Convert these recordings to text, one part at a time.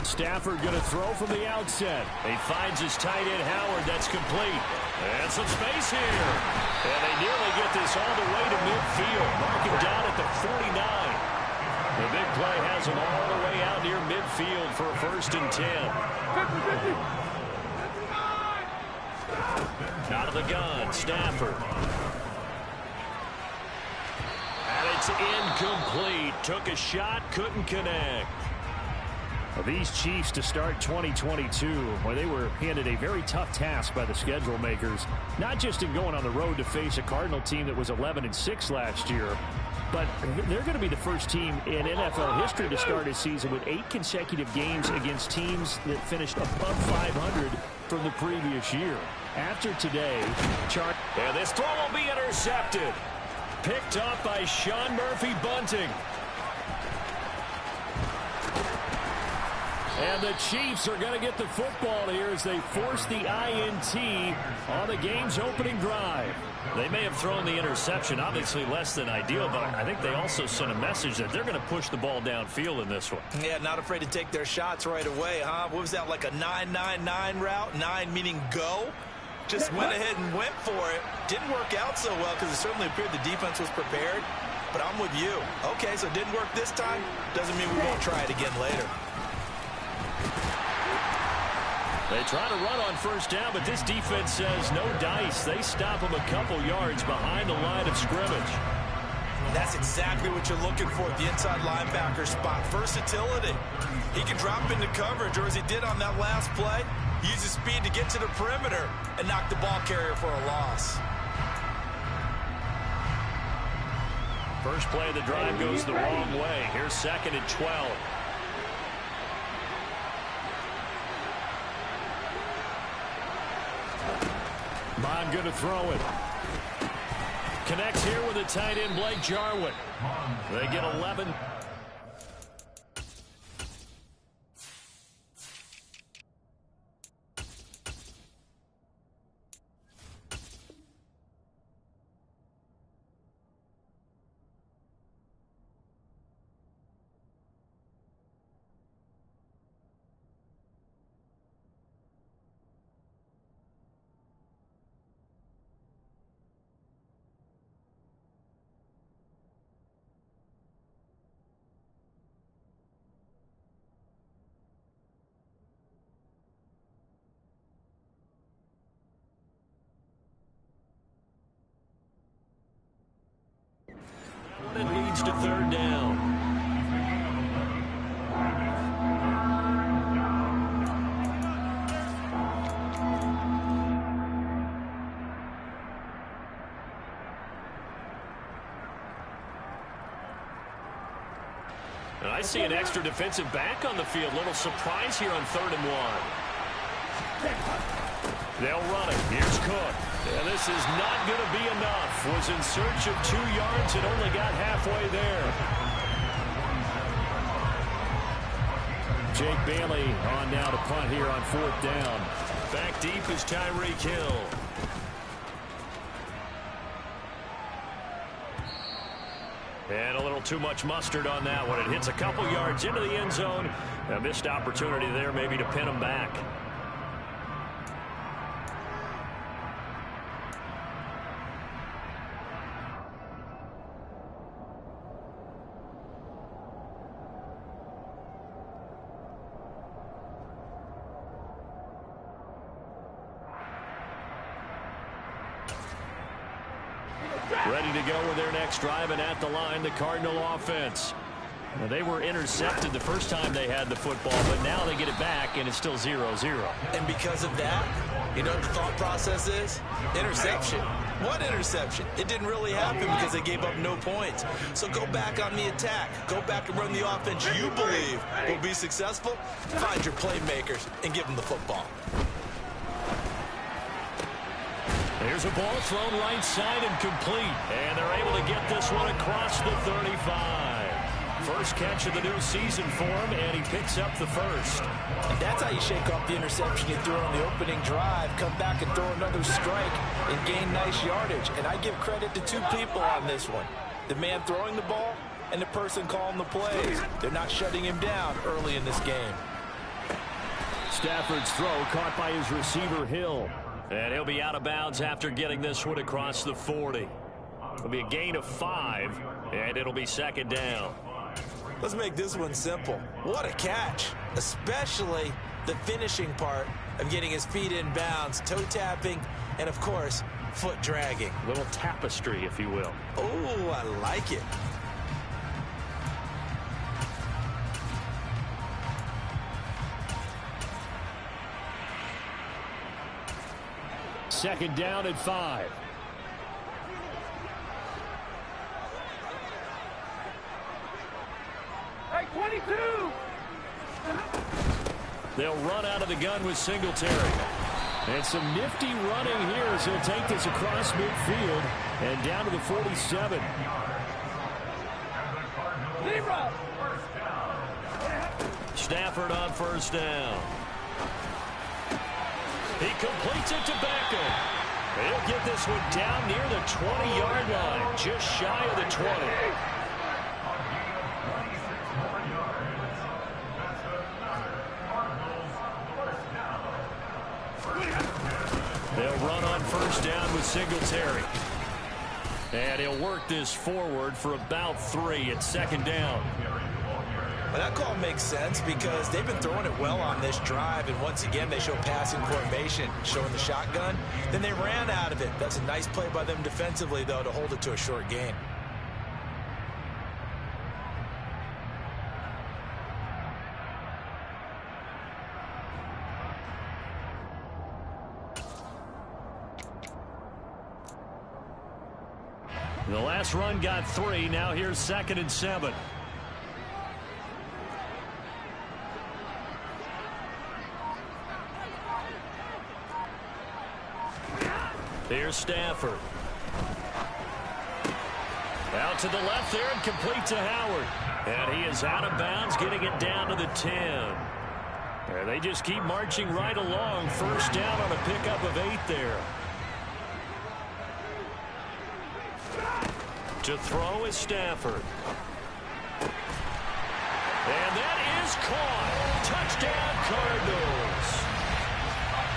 Stafford going to throw from the outset. He finds his tight end, Howard. That's complete. And some space here. And they nearly get this all the way to midfield. Mark him down at the 49. The big play has him all the way out near midfield for a 1st and 10. Out of the gun, Stafford. And it's incomplete. Took a shot, couldn't connect. Well, these Chiefs to start 2022, well, they were handed a very tough task by the schedule makers, not just in going on the road to face a Cardinal team that was 11-6 last year, but they're going to be the first team in NFL history to start a season with 8 consecutive games against teams that finished above 500 from the previous year. After today, and this throw will be intercepted. Picked up by Sean Murphy Bunting. And the Chiefs are going to get the football here as they force the INT on the game's opening drive. They may have thrown the interception, obviously less than ideal, but I think they also sent a message that they're going to push the ball downfield in this one. Yeah, not afraid to take their shots right away, huh? What was that, like a 9-9-9 route? 9 meaning go? Just went ahead and went for it. Didn't work out so well because it certainly appeared the defense was prepared. But I'm with you. Okay, so it didn't work this time. Doesn't mean we won't try it again later. They try to run on 1st down, but this defense says no dice. They stop them a couple yards behind the line of scrimmage. That's exactly what you're looking for at the inside linebacker spot. Versatility. He can drop into coverage, or as he did on that last play, use his speed to get to the perimeter and knock the ball carrier for a loss. First play of the drive goes the wrong way. Here's 2nd and 12. Bond going to throw it. Connects here with the tight end, Blake Jarwin. They get 11. It leads to 3rd down. And I see an extra defensive back on the field. Little surprise here on 3rd and 1. They'll run it. Here's Cook. And this is not going to be enough. Was in search of 2 yards and only got halfway there. Jake Bailey on now to punt here on 4th down. Back deep is Tyreek Hill. And a little too much mustard on that one. It hits a couple yards into the end zone. A missed opportunity there maybe to pin him back. Ready to go with their next drive, and at the line, the Cardinal offense. Now, they were intercepted the first time they had the football, but now they get it back, and it's still 0-0. And because of that, you know what the thought process is? Interception. What interception? It didn't really happen because they gave up no points. So go back on the attack. Go back and run the offense you believe will be successful. Find your playmakers and give them the football. There's a ball thrown right side and complete. And they're able to get this one across the 35. First catch of the new season for him, and he picks up the first. And that's how you shake off the interception you threw on the opening drive. Come back and throw another strike and gain nice yardage. And I give credit to 2 people on this one. The man throwing the ball and the person calling the plays. They're not shutting him down early in this game. Stafford's throw caught by his receiver, Hill. And he'll be out of bounds after getting this one across the 40. It'll be a gain of 5, and it'll be second down. Let's make this one simple. What a catch, especially the finishing part of getting his feet in bounds, toe tapping, and, of course, foot dragging. A little tapestry, if you will. Oh, I like it. Second down at 5. Hey, 22! They'll run out of the gun with Singletary. And some nifty running here as he'll take this across midfield and down to the 47. Stafford on first down. He completes it to Beckham. He'll get this one down near the 20-yard line, just shy of the 20. They'll run on first down with Singletary. And he'll work this forward for about 3 at second down. Well, that call makes sense because they've been throwing it well on this drive, and once again they show passing formation, showing the shotgun. Then they ran out of it. That's a nice play by them defensively, though, to hold it to a short gain. The last run got 3. Now here's 2nd and 7. Here's Stafford. Out to the left there and complete to Howard. And he is out of bounds, getting it down to the 10. And they just keep marching right along. First down on a pickup of 8 there. To throw is Stafford. And that is caught. Touchdown, Cardinals.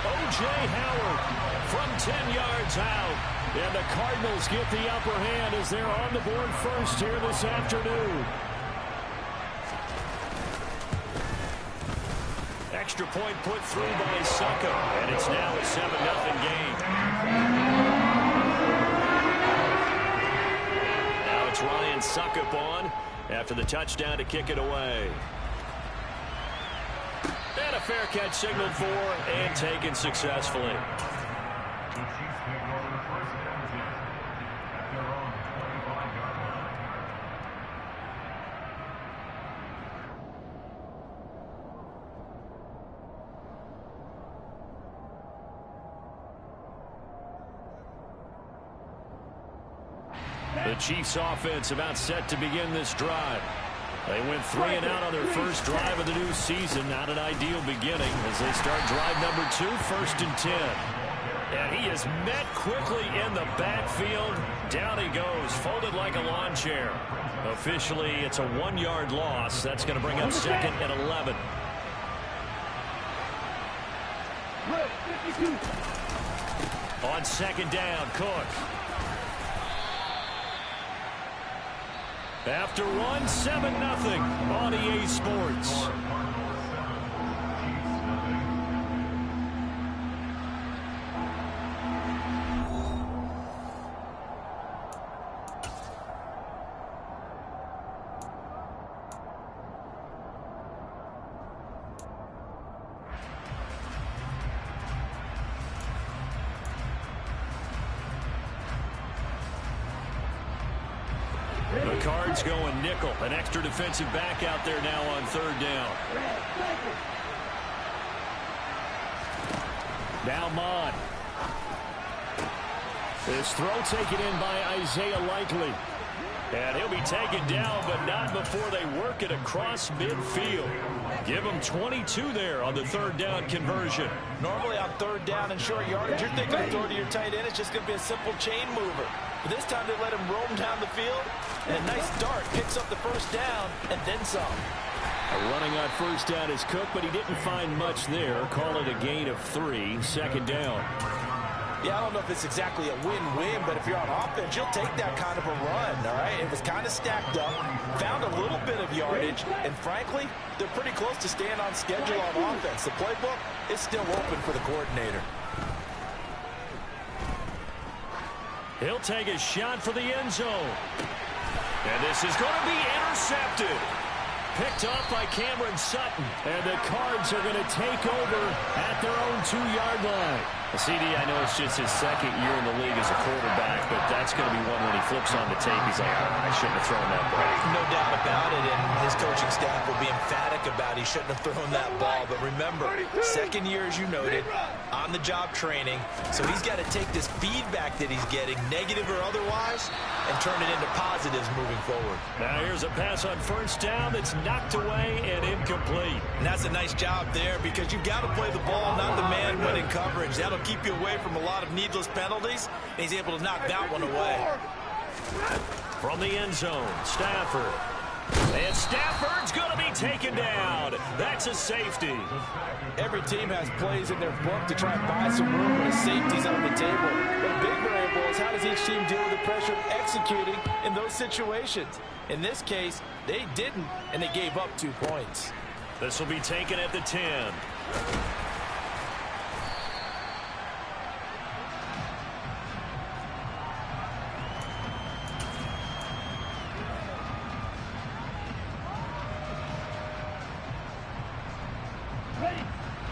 O.J. Howard from 10 yards out. And the Cardinals get the upper hand as they're on the board first here this afternoon. Extra point put through by Succo. And it's now a 7-0 game. Now it's Ryan Suckup on after the touchdown to kick it away. And a fair catch signaled for and taken successfully. The Chiefs offense about set to begin this drive. They went 3 and out on their first drive of the new season. Not an ideal beginning as they start drive number 2, 1st and 10. And he is met quickly in the backfield. Down he goes, folded like a lawn chair. Officially, it's a 1-yard loss. That's going to bring up 2nd and 11. On 2nd down, Cook. After one, 7-0 on EA Sports. The Cards going nickel. An extra defensive back out there now on 3rd down. Now Mond. This throw taken in by Isaiah Likely. And he'll be taken down, but not before they work it across midfield. Give him 22 there on the 3rd down conversion. Normally on 3rd down and short yardage, you're thinking of throwing to your tight end. It's just going to be a simple chain mover. But this time they let him roam down the field. And a nice dart picks up the first down and then some. Running on first down is Cook, but he didn't find much there. Call it a gain of 3, second down. Yeah, I don't know if it's exactly a win-win, but if you're on offense, you'll take that kind of a run, all right? It was kind of stacked up, found a little bit of yardage, and frankly, they're pretty close to staying on schedule on offense. The playbook is still open for the coordinator. He'll take a shot for the end zone. And this is going to be intercepted. Picked off by Cameron Sutton. And the Cards are going to take over at their own 2-yard line. CD, I know it's just his second year in the league as a quarterback, but that's going to be one when he flips on the tape. He's like, I shouldn't have thrown that ball. No doubt about it, and his coaching staff will be emphatic about he shouldn't have thrown that ball. But remember, second year, as you noted, on-the-job training. So he's got to take this feedback that he's getting, negative or otherwise, and turn it into positives moving forward. Now here's a pass on first down that's knocked away and incomplete. And that's a nice job there because you've got to play the ball, not the man when in coverage. That'll keep you away from a lot of needless penalties, and he's able to knock that one away. From the end zone, Stafford. And Stafford's going to be taken down. That's a safety. Every team has plays in their book to try and buy some room when a safety's on the table. But a big variable is how does each team deal with the pressure of executing in those situations. In this case, they didn't, and they gave up 2 points. This will be taken at the 10.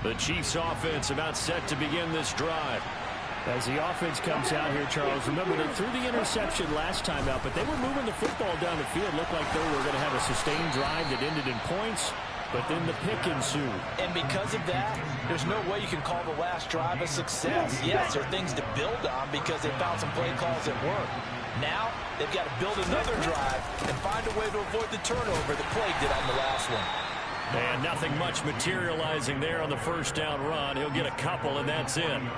The Chiefs offense about set to begin this drive. As the offense comes out here, Charles, remember they threw the interception last time out, but they were moving the football down the field. Looked like they were going to have a sustained drive that ended in points, but then the pick ensued. And because of that, there's no way you can call the last drive a success. Yes, there are things to build on because they found some play calls that work. Now, they've got to build another drive and find a way to avoid the turnover that plagued it on the last one. And nothing much materializing there on the first down run. He'll get a couple, and that's in.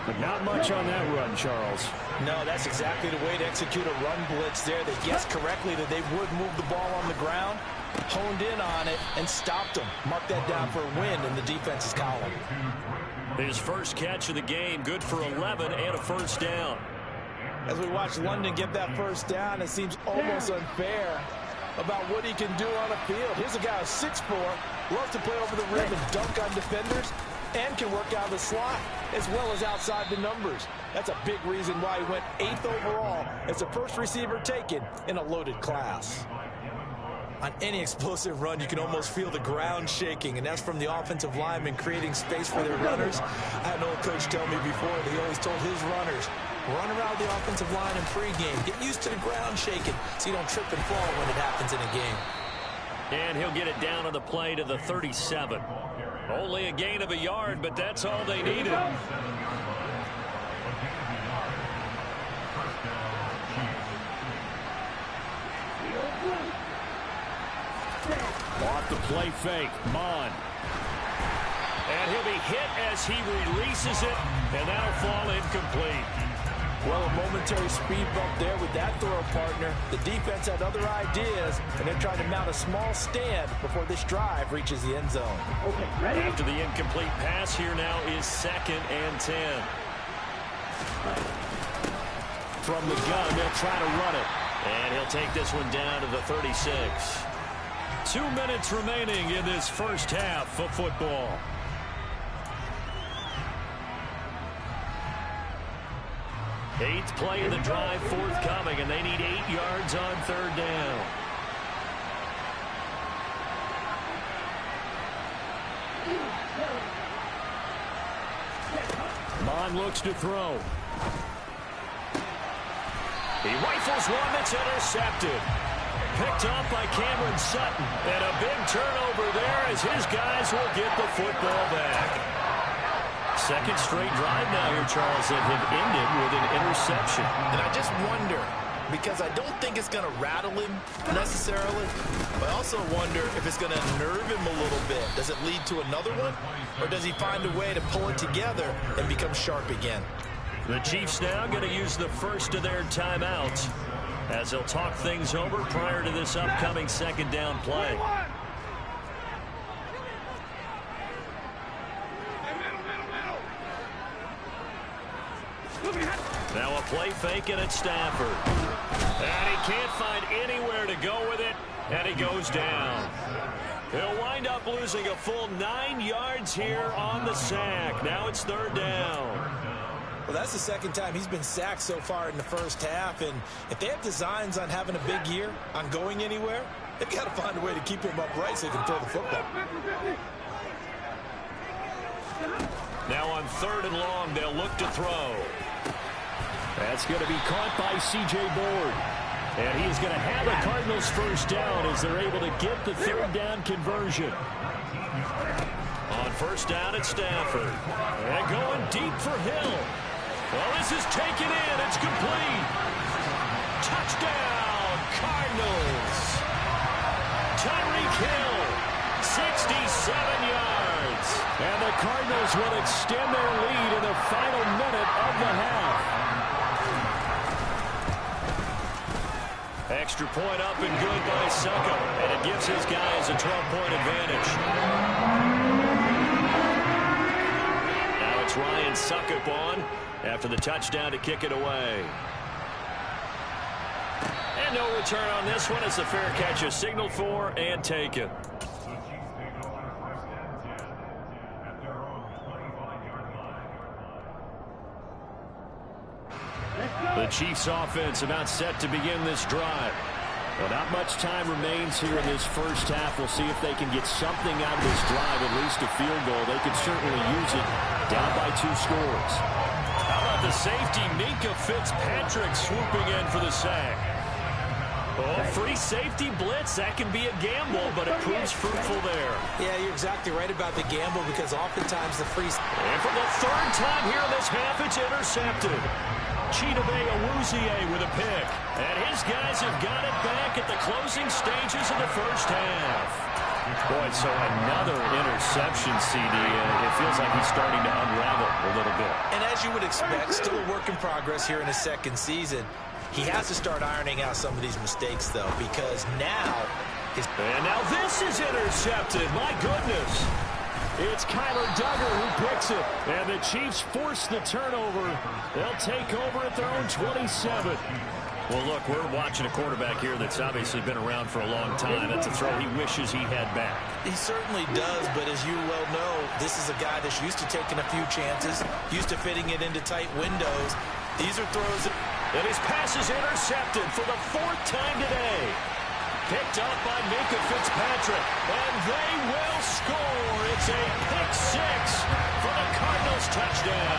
But not much on that run, Charles. No, that's exactly the way to execute a run blitz there. They guessed correctly that they would move the ball on the ground, honed in on it, and stopped them. Mark that down for a win in the defense's column. His first catch of the game, good for 11 and a first down. As we watch London get that first down, it seems almost unfair about what he can do on a field. Here's a guy who's 6'4", loves to play over the rim and dunk on defenders, and can work out of the slot as well as outside the numbers. That's a big reason why he went 8th overall as the first receiver taken in a loaded class. On any explosive run, you can almost feel the ground shaking, and that's from the offensive linemen creating space for their runners. I had an old coach tell me before that he always told his runners, run around the offensive line in pregame. Get used to the ground shaking so you don't trip and fall when it happens in a game. And he'll get it down on the play to the 37. Only a gain of a yard, but that's all they needed. Off the play fake, Mon. And he'll be hit as he releases it, and that'll fall incomplete. Well, a momentary speed bump there with that throw partner. The defense had other ideas, and they're trying to mount a small stand before this drive reaches the end zone. Okay, ready? After the incomplete pass, here now is 2nd and 10. From the gun, they'll try to run it. And he'll take this one down to the 36. 2 minutes remaining in this first half of football. Eighth play of the drive forthcoming, and they need 8 yards on 3rd down. Mon looks to throw. He rifles one that's intercepted. Picked off by Cameron Sutton. And a big turnover there as his guys will get the football back. Second straight drive now here, Charles, that have ended with an interception. And I just wonder, because I don't think it's going to rattle him necessarily, but I also wonder if it's going to nerve him a little bit. Does it lead to another one? Or does he find a way to pull it together and become sharp again? The Chiefs now going to use the first of their timeouts as they'll talk things over prior to this upcoming second down play. Now a play fake, and it's Stafford. And he can't find anywhere to go with it, and he goes down. He'll wind up losing a full 9 yards here on the sack. Now it's third down. Well, that's the second time he's been sacked so far in the first half, and if they have designs on having a big year, on going anywhere, they've got to find a way to keep him upright so he can throw the football. Now on third and long, they'll look to throw. That's going to be caught by C.J. Board. And he's going to have the Cardinals first down as they're able to get the third down conversion. On first down, it's Stafford. And going deep for Hill. Well, this is taken in. It's complete. Touchdown, Cardinals. Tyreek Hill, 67 yards. And the Cardinals will extend their lead in the final minute of the half. Extra point up and good by Suckup, and it gives his guys a 12-point advantage. Now it's Ryan Suckup on after the touchdown to kick it away. And no return on this one. It's a fair catch is signaled for and taken. The Chiefs offense about set to begin this drive. Well, not much time remains here in this first half. We'll see if they can get something out of this drive, at least a field goal. They could certainly use it down by 2 scores. How about the safety, Minka Fitzpatrick, swooping in for the sack. Oh, free safety blitz. That can be a gamble, but it proves fruitful there. Yeah, you're exactly right about the gamble because oftentimes the free... And for the third time here in this half, it's intercepted. Chidobe Awuzie with a pick. And his guys have got it back at the closing stages of the first half. Boy, so another interception, CD. It feels like he's starting to unravel a little bit. And as you would expect, still a work in progress here in his second season. He has to start ironing out some of these mistakes, though, because now... And now this is intercepted. My goodness. It's Kyler Duggar who picks it. And the Chiefs force the turnover. They'll take over at their own 27. Well, look, we're watching a quarterback here that's obviously been around for a long time. That's a throw he wishes he had back. He certainly does, but as you well know, this is a guy that's used to taking a few chances, used to fitting it into tight windows. These are throws that... And his pass is intercepted for the 4th time today. Picked up by Minka Fitzpatrick. And they will score. It's a pick 6 for the Cardinals touchdown.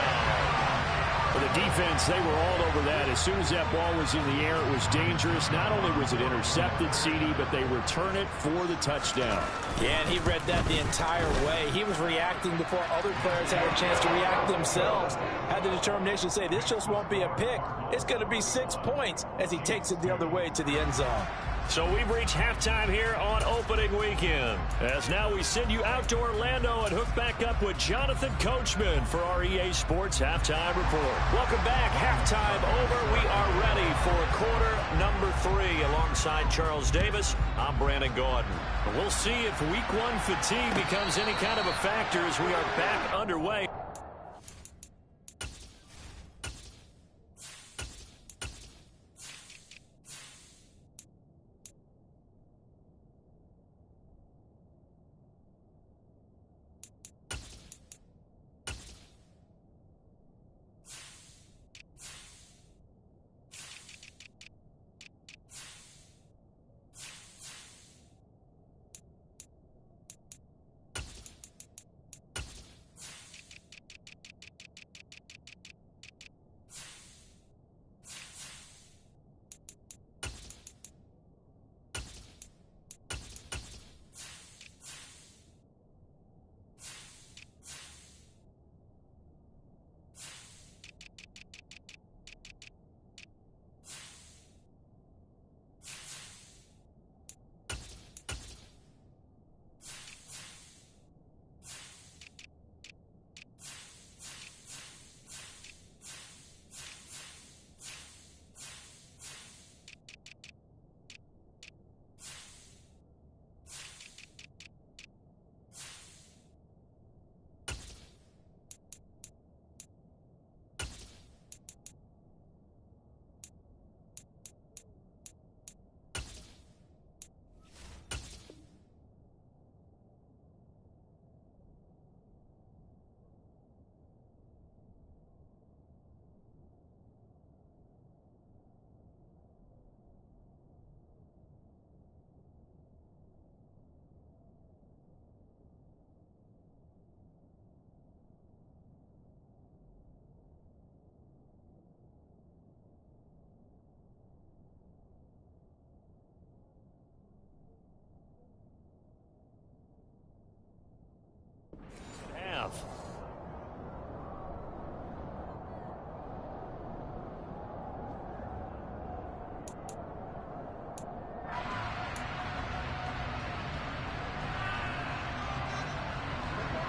For the defense, they were all over that. As soon as that ball was in the air, it was dangerous. Not only was it intercepted, CD, but they return it for the touchdown. Yeah, and he read that the entire way. He was reacting before other players had a chance to react themselves. Had the determination to say, this just won't be a pick. It's going to be 6 points as he takes it the other way to the end zone. So we've reached halftime here on opening weekend. As now we send you out to Orlando and hook back up with Jonathan Coachman for our EA Sports Halftime Report. Welcome back. Halftime over. We are ready for quarter number 3. Alongside Charles Davis, I'm Brandon Gordon. We'll see if week 1 fatigue becomes any kind of a factor as we are back underway.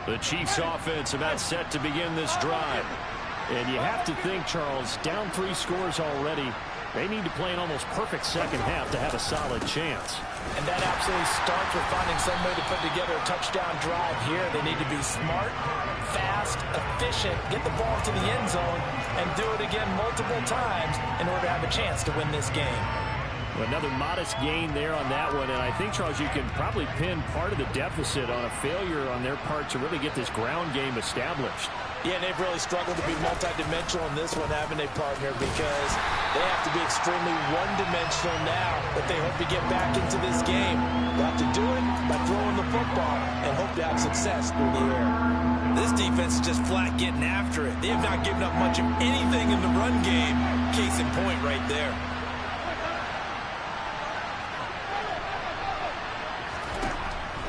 The Chiefs offense about set to begin this drive. And you have to think, Charles, down 3 scores already. They need to play an almost perfect second half to have a solid chance. And that absolutely starts with finding some way to put together a touchdown drive here. They need to be smart, fast, efficient, get the ball to the end zone, and do it again multiple times in order to have a chance to win this game. Another modest gain there on that one, and I think, Charles, you can probably pin part of the deficit on a failure on their part to really get this ground game established. Yeah, and they've really struggled to be multidimensional in this one, haven't they, partner? Because they have to be extremely one-dimensional now if they hope to get back into this game. They'll have to do it by throwing the football and hope to have success through the air. This defense is just flat getting after it. They have not given up much of anything in the run game. Case in point right there.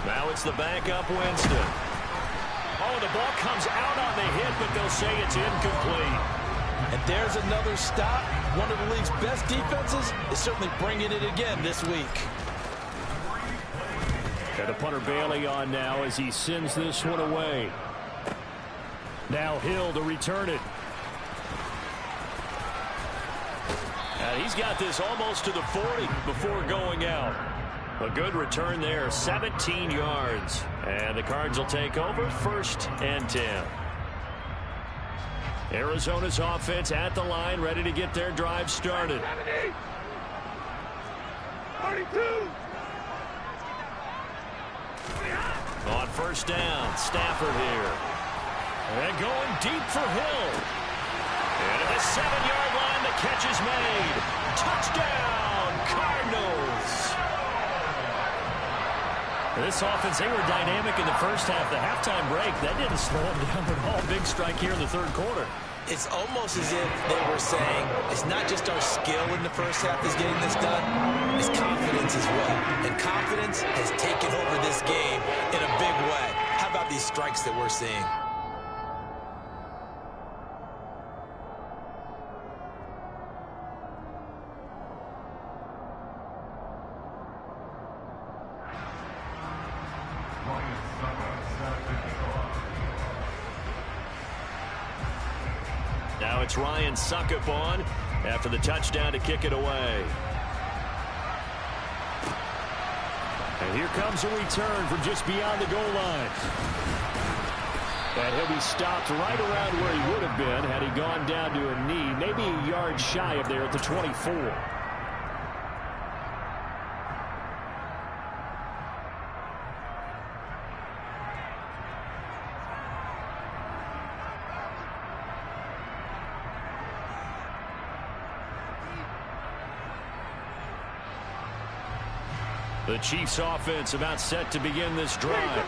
Now it's the backup Winston. Oh, the ball comes out on the hit, but they'll say it's incomplete. And there's another stop. One of the league's best defenses is certainly bringing it again this week. Got the punter Bailey on now as he sends this one away. Now Hill to return it. And he's got this almost to the 40 before going out. A good return there, 17 yards. And the Cards will take over, 1st and 10. Arizona's offense at the line, ready to get their drive started. 42. On 1st down, Stafford here. And going deep for Hill. And at the 7-yard line, the catch is made. Touchdown, Cardinals. This offense, they were dynamic in the first half. The halftime break, that didn't slow them down at all. Big strike here in the 3rd quarter. It's almost as if they were saying, it's not just our skill in the first half that's getting this done, it's confidence as well. And confidence has taken over this game in a big way. How about these strikes that we're seeing? Now it's Ryan Suckup on after the touchdown to kick it away. And here comes a return from just beyond the goal line. And he'll be stopped right around where he would have been had he gone down to a knee, maybe a yard shy of there at the 24. The Chiefs offense about set to begin this drive.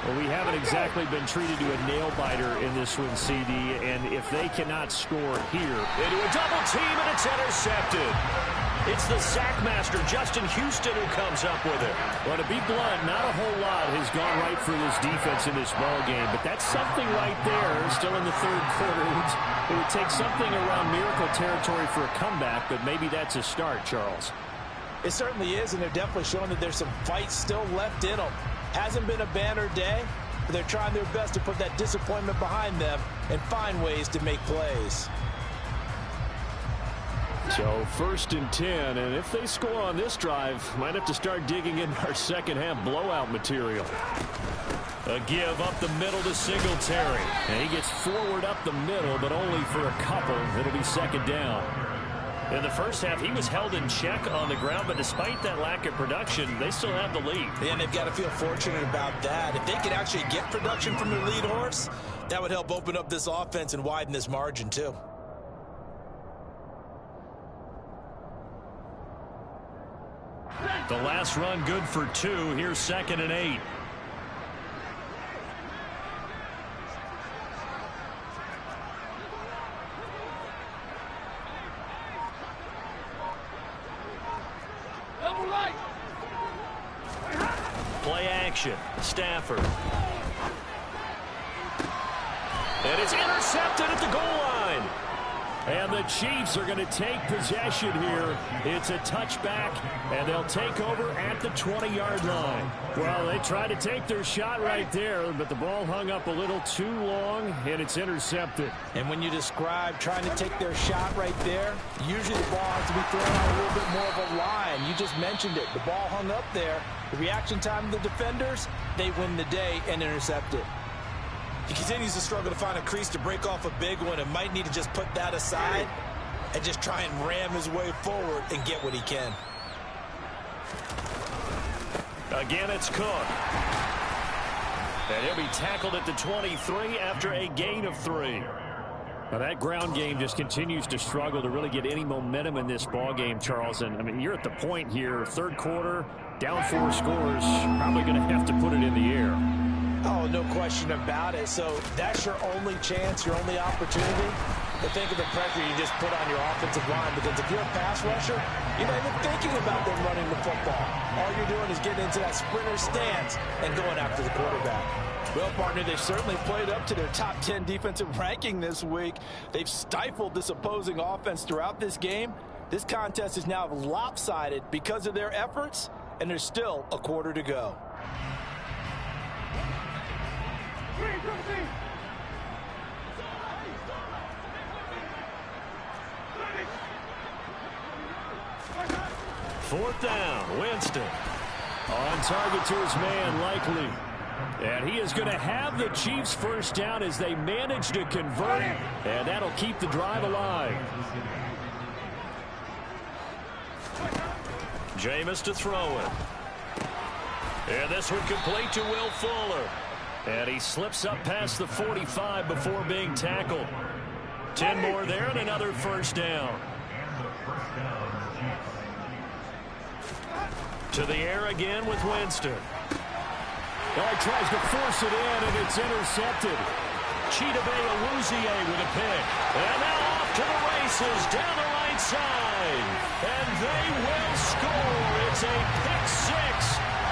Well, we haven't exactly been treated to a nail-biter in this one, CD, and if they cannot score here, into a double team, and it's intercepted. It's the sack master, Justin Houston, who comes up with it. Well, to be blunt, not a whole lot has gone right for this defense in this ball game, but that's something right there, still in the 3rd quarter. It would take something around miracle territory for a comeback, but maybe that's a start, Charles. It certainly is, and they're definitely showing that there's some fight still left in them. Hasn't been a banner day, but they're trying their best to put that disappointment behind them and find ways to make plays. So 1st and 10, and if they score on this drive, might have to start digging into our second half blowout material. A give up the middle to Singletary, and he gets forward up the middle, but only for a couple. It'll be 2nd down. In the first half, he was held in check on the ground, but despite that lack of production, they still have the lead. And they've got to feel fortunate about that. If they could actually get production from their lead horse, that would help open up this offense and widen this margin, too. The last run good for 2. Here's 2nd and 8. Play action. Stafford. And it's intercepted at the goal line. And the Chiefs are going to take possession here. It's a touchback, and they'll take over at the 20-yard line. Well, they tried to take their shot right there, but the ball hung up a little too long, and it's intercepted. And when you describe trying to take their shot right there, usually the ball has to be thrown on a little bit more of a line. You just mentioned it. The ball hung up there. The reaction time of the defenders, they win the day and intercept it. He continues to struggle to find a crease to break off a big one and might need to just put that aside and just try and ram his way forward and get what he can. Again, it's Cook. And he'll be tackled at the 23 after a gain of 3. Now that ground game just continues to struggle to really get any momentum in this ball game, Charles. And I mean, you're at the point here, third quarter, down 4 scores, probably going to have to put it in the air. Oh, no question about it. So that's your only chance, your only opportunity. But think of the pressure you just put on your offensive line, because if you're a pass rusher, you're not even thinking about them running the football. All you're doing is getting into that sprinter stance and going after the quarterback. Well, partner, they've certainly played up to their top 10 defensive ranking this week. They've stifled this opposing offense throughout this game. This contest is now lopsided because of their efforts, and there's still a quarter to go. Fourth down, Winston. On target to his man, Likely. And he is going to have the Chiefs first down as they manage to convert, and that'll keep the drive alive. Jameis to throw it. And this one complete to Will Fuller. And he slips up past the 45 before being tackled. 10 more there and another first down. To the air again with Winston. Oh, he tries to force it in, and it's intercepted. Chidobe Awuzie with a pick. And now off to the races down the right side. And they will score. It's a pick 6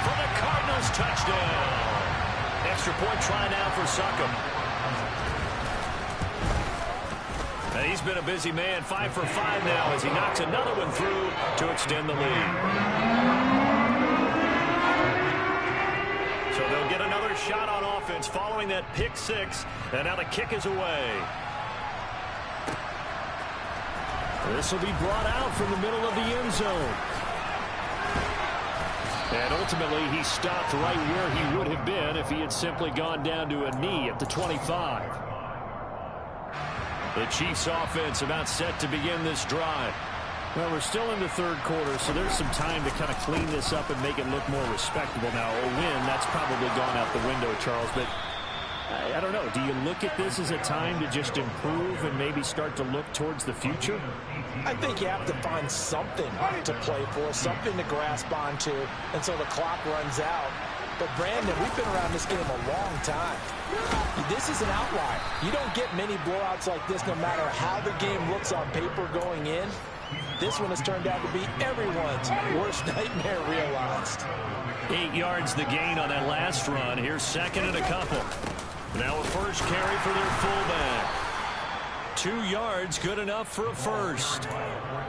for the Cardinals touchdown. Extra point try now for Succop. And he's been a busy man, 5 for 5 now as he knocks another one through to extend the lead. So they'll get another shot on offense following that pick 6, and now the kick is away. This will be brought out from the middle of the end zone. And ultimately, he stopped right where he would have been if he had simply gone down to a knee at the 25. The Chiefs offense about set to begin this drive. Well, we're still in the third quarter, so there's some time to kind of clean this up and make it look more respectable. Now, a win, that's probably gone out the window, Charles, but I don't know. Do you look at this as a time to just improve and maybe start to look towards the future? I think you have to find something to play for, something to grasp onto until the clock runs out. But, Brandon, we've been around this game a long time. This is an outlier. You don't get many blowouts like this no matter how the game looks on paper going in. This one has turned out to be everyone's worst nightmare realized. 8 yards the gain on that last run. Here's second and a couple. Now a first carry for their fullback. 2 yards, good enough for a first.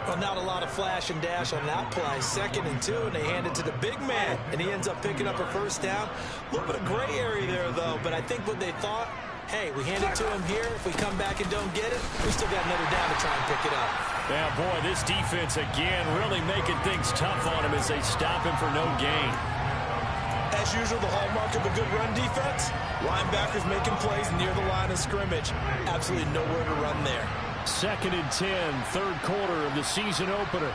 Well, not a lot of flash and dash on that play. 2nd and 2, and they hand it to the big man, and he ends up picking up a first down. A little bit of gray area there, though, but I think what they thought, hey, we hand it to him here. If we come back and don't get it, we still got another down to try and pick it up. Yeah, boy, this defense again really making things tough on him as they stop him for no gain. As usual, the hallmark of a good run defense, linebackers making plays near the line of scrimmage. Absolutely nowhere to run there. 2nd and 10, third quarter of the season opener.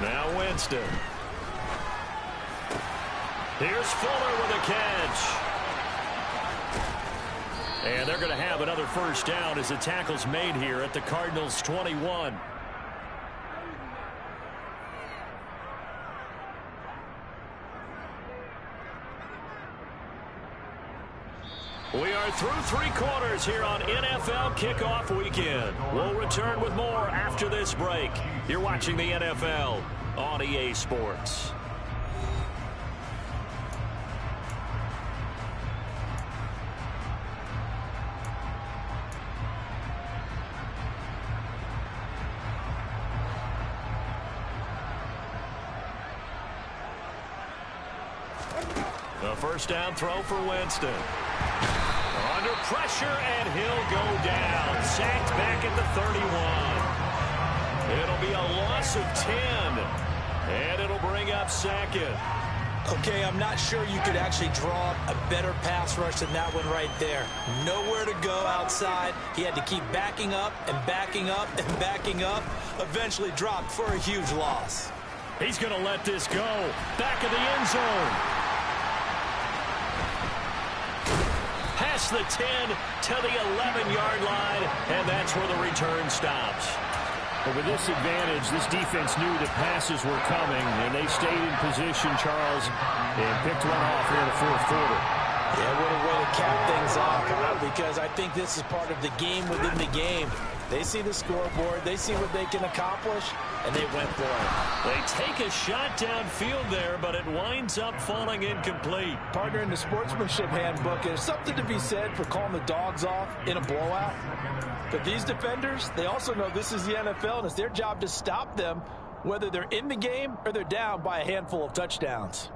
Now Winston. Here's Fuller with a catch. And they're going to have another first down as the tackle's made here at the Cardinals' 21. We are through 3 quarters here on NFL Kickoff Weekend. We'll return with more after this break. You're watching the NFL on EA Sports. A first down throw for Winston. Under pressure, and he'll go down. Sacked back at the 31. It'll be a loss of 10. And it'll bring up second. Okay, I'm not sure you could actually draw a better pass rush than that one right there. Nowhere to go outside. He had to keep backing up and backing up and backing up. Eventually dropped for a huge loss. He's going to let this go. Back of the end zone. Past the 10 to the 11-yard line, and that's where the return stops. But with this advantage, this defense knew that passes were coming, and they stayed in position, Charles, and picked one off here in the fourth quarter. Yeah, what a way to cap things off, because I think this is part of the game within the game. They see the scoreboard, they see what they can accomplish, and they went for it. They take a shot downfield there, but it winds up falling incomplete. Partner, in the sportsmanship handbook, there's something to be said for calling the dogs off in a blowout. But these defenders, they also know this is the NFL, and it's their job to stop them, whether they're in the game or they're down by a handful of touchdowns.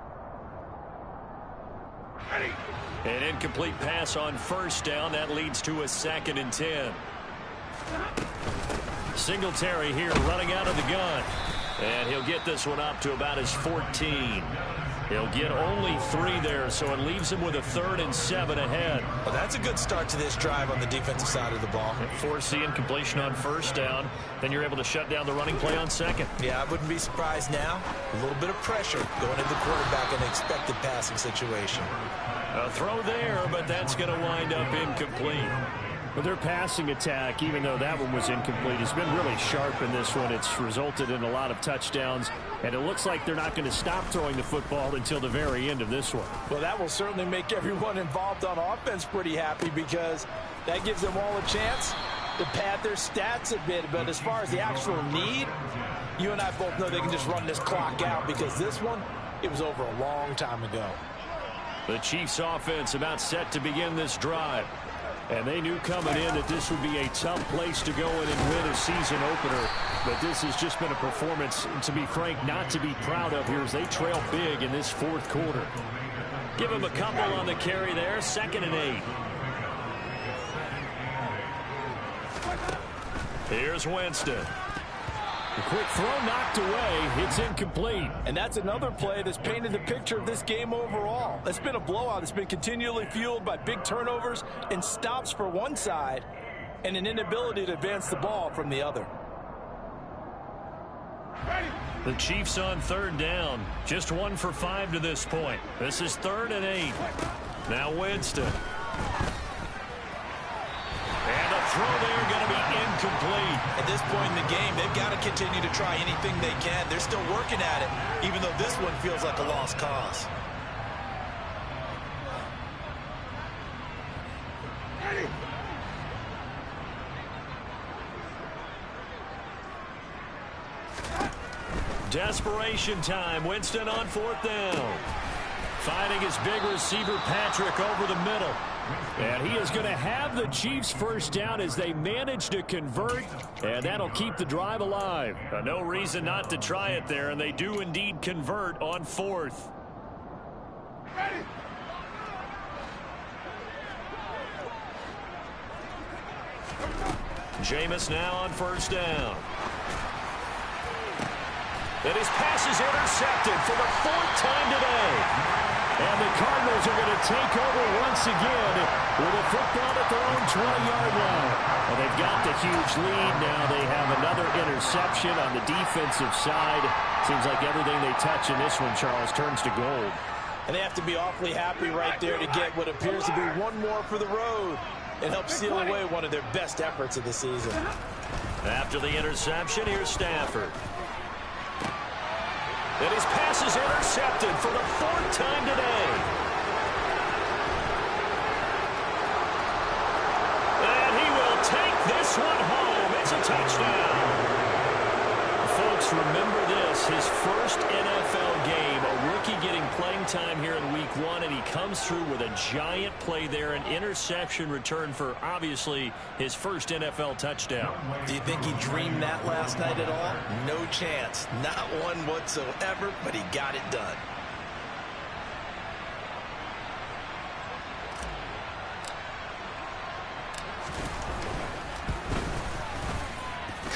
An incomplete pass on first down. That leads to a 2nd and 10. Singletary here running out of the gun. And he'll get this one up to about his 14. He'll get only 3 there, so it leaves him with a 3rd and 7 ahead. Well, that's a good start to this drive on the defensive side of the ball. Forcing completion on first down. Then you're able to shut down the running play on second. Yeah, I wouldn't be surprised now. A little bit of pressure going into the quarterback in an expected passing situation. A throw there, but that's going to wind up incomplete. But their passing attack, even though that one was incomplete, has been really sharp in this one. It's resulted in a lot of touchdowns, and it looks like they're not going to stop throwing the football until the very end of this one. Well, that will certainly make everyone involved on offense pretty happy, because that gives them all a chance to pad their stats a bit. But as far as the actual need, you and I both know they can just run this clock out, because this one, it was over a long time ago. The Chiefs offense about set to begin this drive. And they knew coming in that this would be a tough place to go in and win a season opener. But this has just been a performance, to be frank, not to be proud of here as they trail big in this fourth quarter. Give him a couple on the carry there, 2nd and 8. Here's Winston. A quick throw knocked away. It's incomplete. And that's another play that's painted the picture of this game overall. It's been a blowout. It's been continually fueled by big turnovers and stops for one side and an inability to advance the ball from the other. The Chiefs on 3rd down. Just 1 for 5 to this point. This is 3rd and 8. Now Winston. And a throw there going to be incomplete. At this point in the game, they've got to continue to try anything they can. They're still working at it, even though this one feels like a lost cause. Desperation time. Winston on 4th down. Finding his big receiver, Patrick, over the middle. And he is going to have the Chiefs first down as they manage to convert, and that'll keep the drive alive. No reason not to try it there, and they do indeed convert on 4th. Jameis now on first down. And his pass is intercepted for the 4th time today. And the Cardinals are going to take over once again with a football at their own 20-yard line. Well, they've got the huge lead now. They have another interception on the defensive side. Seems like everything they touch in this one, Charles, turns to gold. And they have to be awfully happy right there to get what appears to be one more for the road and help seal away one of their best efforts of the season. After the interception, here's Stafford. And his pass is intercepted for the 4th time today. And he will take this one home. It's a touchdown. Folks, remember this, his first NFL game, a rookie getting playing time here in week 1, and he comes through with a giant play there, an interception return for, obviously, his first NFL touchdown. Do you think he dreamed that last night at all? No chance. Not one whatsoever, but he got it done.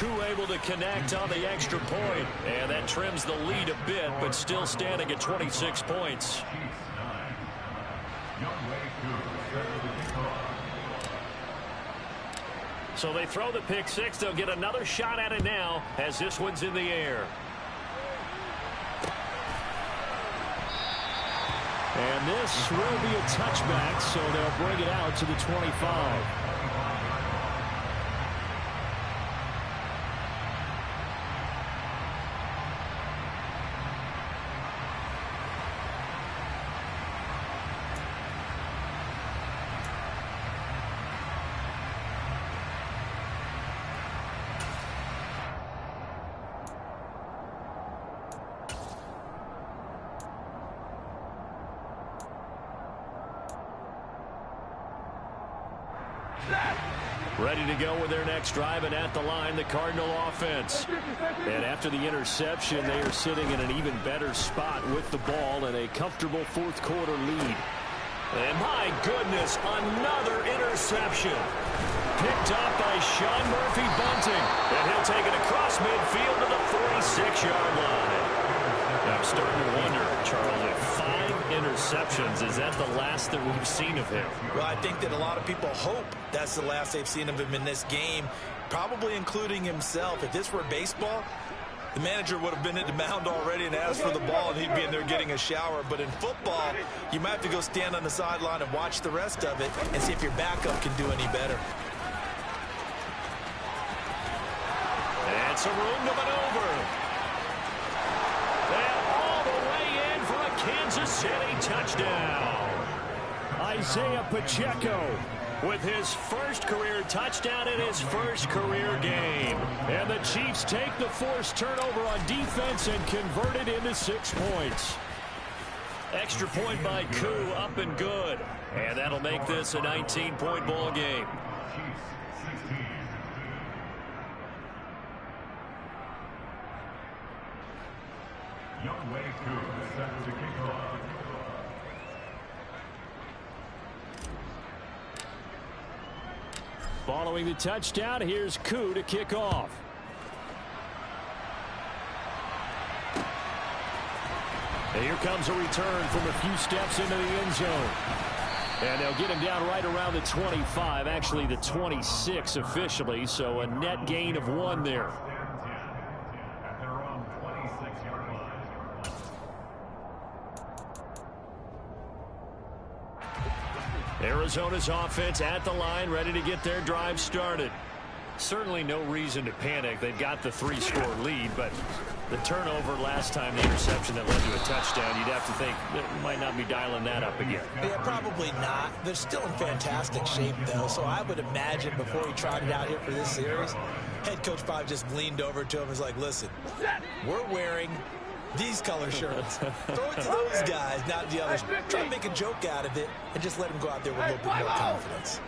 Koo able to connect on the extra point. And that trims the lead a bit, but still standing at 26 points. So they throw the pick six. They'll get another shot at it now as this one's in the air. And this will be a touchback, so they'll bring it out to the 25. Ready to go with their next drive, and at the line, the Cardinal offense. And after the interception, they are sitting in an even better spot with the ball and a comfortable fourth quarter lead. And my goodness, another interception. Picked up by Sean Murphy-Bunting. And he'll take it across midfield to the 46-yard line. I'm starting to wonder, Charles, if 5 interceptions, is that the last that we've seen of him? Well, I think that a lot of people hope that's the last they've seen of him in this game, probably including himself. If this were baseball, the manager would have been at the mound already and asked for the ball, and he'd be in there getting a shower. But in football, you might have to go stand on the sideline and watch the rest of it and see if your backup can do any better. And some room to maneuver. And all the way in for a Kansas City touchdown. Isaiah Pacheco with his first career touchdown in his first career game. And the Chiefs take the forced turnover on defense and convert it into 6 points. Extra point by Koo, up and good. And that'll make this a 19-point ball game. Following the touchdown, here's Koo to kick off. And here comes a return from a few steps into the end zone. And they'll get him down right around the 25, actually the 26 officially, so a net gain of 1 there. Arizona's offense at the line, ready to get their drive started. Certainly no reason to panic. They've got the 3-score lead, but the turnover last time, the interception that led to a touchdown, you'd have to think that we might not be dialing that up again. Yeah, probably not. They're still in fantastic shape, though, so I would imagine before he tried it out here for this series, head coach probably just leaned over to him and was like, listen, we're wearing these color shirts. Throw it to those guys, not the others. Try to make a joke out of it and just let them go out there with a little bit more confidence.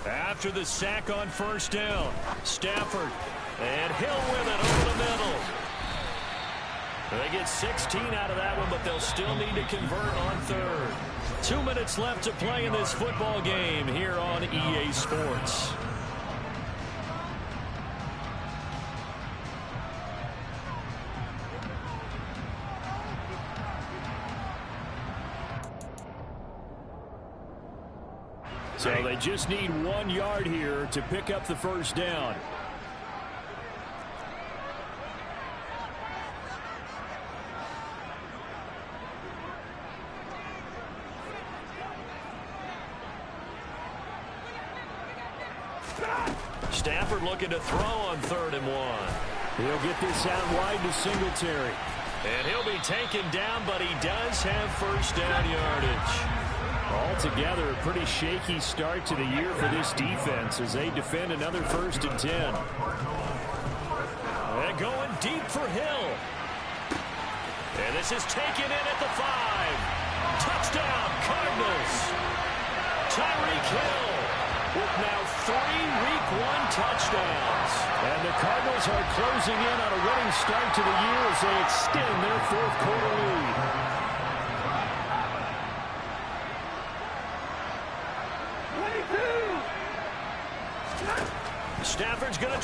After the sack on first down, Stafford and Hill with it over the middle. They get 16 out of that one, but they'll still need to convert on third. 2 minutes left to play in this football game here on EA Sports. So they just need 1 yard here to pick up the first down. Stafford looking to throw on 3rd and 1. He'll get this out wide to Singletary. And he'll be taken down, but he does have first down yardage. Altogether, a pretty shaky start to the year for this defense as they defend another 1st and 10. And going deep for Hill. And this is taken in at the 5. Touchdown, Cardinals. Tyreek Hill with now 3 Week 1 touchdowns. And the Cardinals are closing in on a winning start to the year as they extend their 4th quarter lead.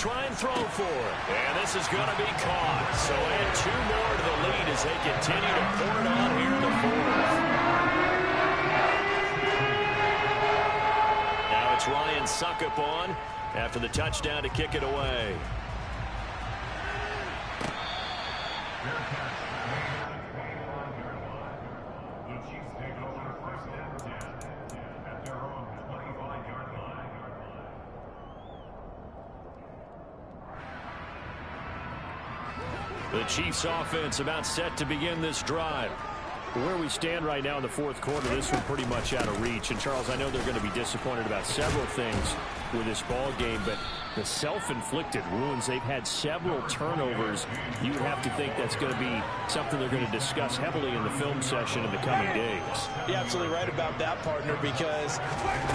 try and throw for it. And this is going to be caught. So add 2 more to the lead as they continue to pour it on here in the fourth. Now it's Ryan Suckup on after the touchdown to kick it away. The Chiefs offense about set to begin this drive. Where we stand right now in the fourth quarter, this one pretty much out of reach. And, Charles, I know they're going to be disappointed about several things with this ball game, but the self-inflicted wounds, they've had several turnovers. You would have to think that's going to be something they're going to discuss heavily in the film session in the coming days. You're absolutely right about that, partner, because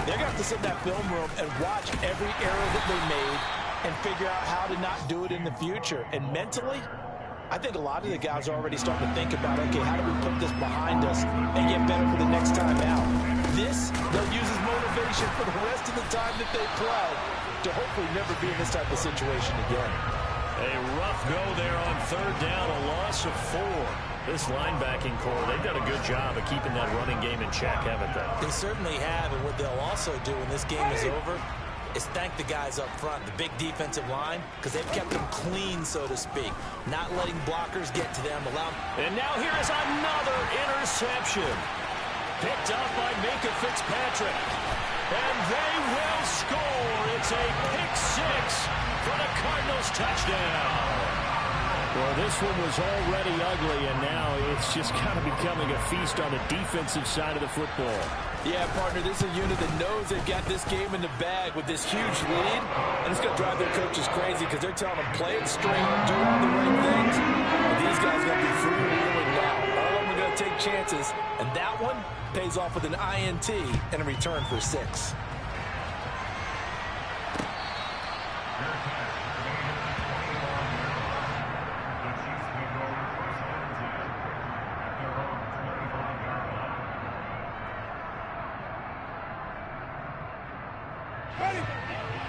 they're going to have to sit in that film room and watch every error that they made and figure out how to not do it in the future. And mentally, I think a lot of the guys are already starting to think about, okay, how do we put this behind us and get better for the next time out? This, they'll use as motivation for the rest of the time that they play to hopefully never be in this type of situation again. A rough go there on third down, a loss of 4. This linebacking core, they've done a good job of keeping that running game in check, haven't they? They certainly have, and what they'll also do when this game is over is thank the guys up front, the big defensive line, because they've kept them clean, so to speak, not letting blockers get to them. And now here is another interception. Picked up by Minka Fitzpatrick. And they will score. It's a pick 6 for the Cardinals touchdown. Well, this one was already ugly, and now it's just kind of becoming a feast on the defensive side of the football. Yeah, partner, this is a unit that knows they've got this game in the bag with this huge lead, and it's going to drive their coaches crazy because they're telling them, play it straight, do all the right things, and these guys are going to be freewheeling now. All of them are going to take chances, and that one pays off with an INT and a return for 6.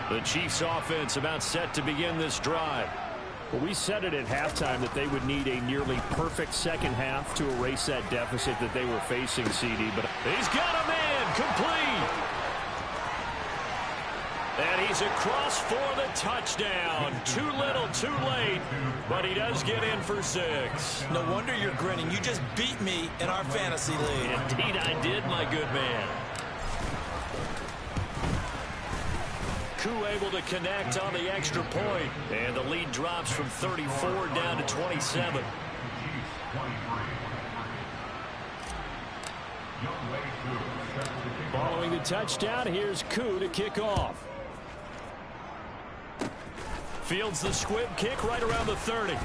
The Chiefs offense about set to begin this drive. Well, we said it at halftime that they would need a nearly perfect second half to erase that deficit that they were facing, CD. But he's got a man complete. And he's across for the touchdown. Too little, too late. But he does get in for 6. No wonder you're grinning. You just beat me in our fantasy league. Indeed I did, my good man. Koo able to connect on the extra point. And the lead drops from 34 down to 27. Following the touchdown, here's Koo to kick off. Fields the squib kick right around the 30.